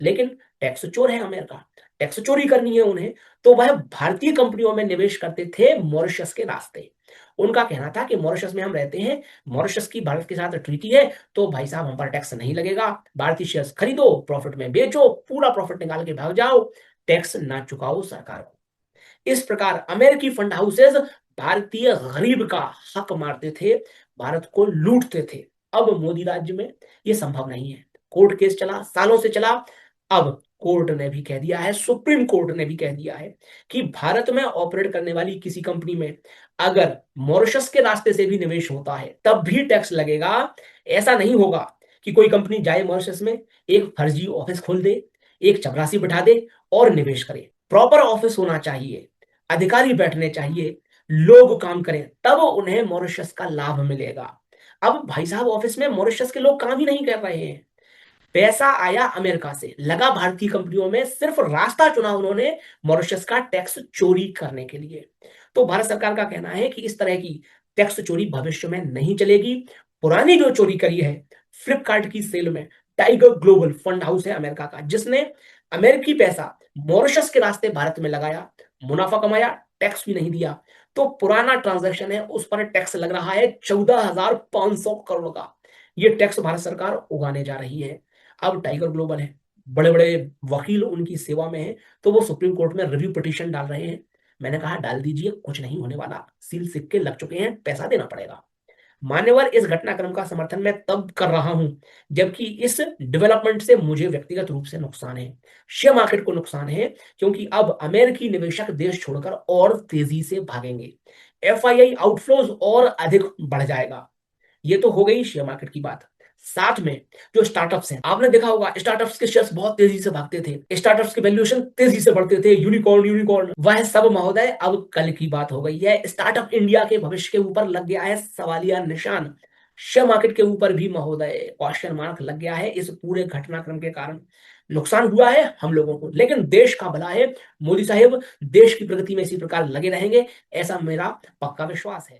लेकिन टैक्स चोर है अमेरिका, टैक्स चोरी करनी है उन्हें, तो वह भारतीय कंपनियों में निवेश करते थे मॉरिशस के रास्ते। उनका कहना था कि मॉरिशस में हम रहते हैं, मॉरिशस की भारत के साथ ट्रीटी है, तो भाई साहब हम पर टैक्स नहीं लगेगा, भारतीय शेयर्स खरीदो, प्रॉफिट में बेचो, पूरा प्रॉफिट निकाल के भाग जाओ, टैक्स ना चुकाओ सरकार को। इस प्रकार अमेरिकी फंड हाउसेस भारतीय गरीब का हक मारते थे, भारत को लूटते थे। अब मोदी राज्य में यह संभव नहीं है। कोर्ट केस चला, सालों से चला। अब कोर्ट ने भी कह दिया है, सुप्रीम कोर्ट ने भी कह दिया है कि भारत में ऑपरेट करने वाली किसी कंपनी में अगर मॉरिशस के रास्ते से भी निवेश होता है तब भी टैक्स लगेगा। ऐसा नहीं होगा कि कोई कंपनी जाए मॉरिशस में, एक फर्जी ऑफिस खोल दे, एक चपरासी बिठा दे और निवेश करे। प्रॉपर ऑफिस होना चाहिए, अधिकारी बैठने चाहिए, लोग काम करें, तब उन्हें मॉरिशस का लाभ मिलेगा। अब भाई साहब ऑफिस में मॉरिशस के लोग काम ही नहीं कर रहे हैं, पैसा आया अमेरिका से, लगा भारतीय कंपनियों में, सिर्फ रास्ता चुना उन्होंने मॉरिशस का टैक्स चोरी करने के लिए। तो भारत सरकार का कहना है कि इस तरह की टैक्स चोरी भविष्य में नहीं चलेगी। पुरानी जो चोरी करी है फ्लिपकार्ट की सेल में, टाइगर ग्लोबल फंड हाउस है अमेरिका का, जिसने अमेरिकी पैसा मॉरिशस के रास्ते भारत में लगाया, मुनाफा कमाया, टैक्स भी नहीं दिया, तो पुराना ट्रांजैक्शन है उस पर टैक्स लग रहा है 14,500 करोड़ का। ये टैक्स भारत सरकार उगाने जा रही है। अब टाइगर ग्लोबल है, बड़े बड़े वकील उनकी सेवा में है, तो वो सुप्रीम कोर्ट में रिव्यू पिटीशन डाल रहे हैं। मैंने कहा डाल दीजिए, कुछ नहीं होने वाला, सील सिक्के लग चुके हैं, पैसा देना पड़ेगा। मान्यवर इस घटनाक्रम का समर्थन मैं तब कर रहा हूं जबकि इस डेवलपमेंट से मुझे व्यक्तिगत रूप से नुकसान है, शेयर मार्केट को नुकसान है, क्योंकि अब अमेरिकी निवेशक देश छोड़कर और तेजी से भागेंगे, एफआईआई आउटफ्लोज और अधिक बढ़ जाएगा। ये तो हो गई शेयर मार्केट की बात। साथ में जो स्टार्टअप्स हैं, आपने देखा होगा स्टार्टअप्स के शेयर्स बहुत तेजी से भागते थे, स्टार्टअप्स के वैल्यूएशन तेजी से बढ़ते थे, यूनिकॉर्न यूनिकॉर्न, वह सब महोदय अब कल की बात हो गई है। स्टार्टअप इंडिया के भविष्य के ऊपर लग गया है सवालिया निशान। शेयर मार्केट के ऊपर भी महोदय क्वेश्चन मार्क लग गया है इस पूरे घटनाक्रम के कारण। नुकसान हुआ है हम लोगों को, लेकिन देश का भला है। मोदी साहब देश की प्रगति में इसी प्रकार लगे रहेंगे, ऐसा मेरा पक्का विश्वास है।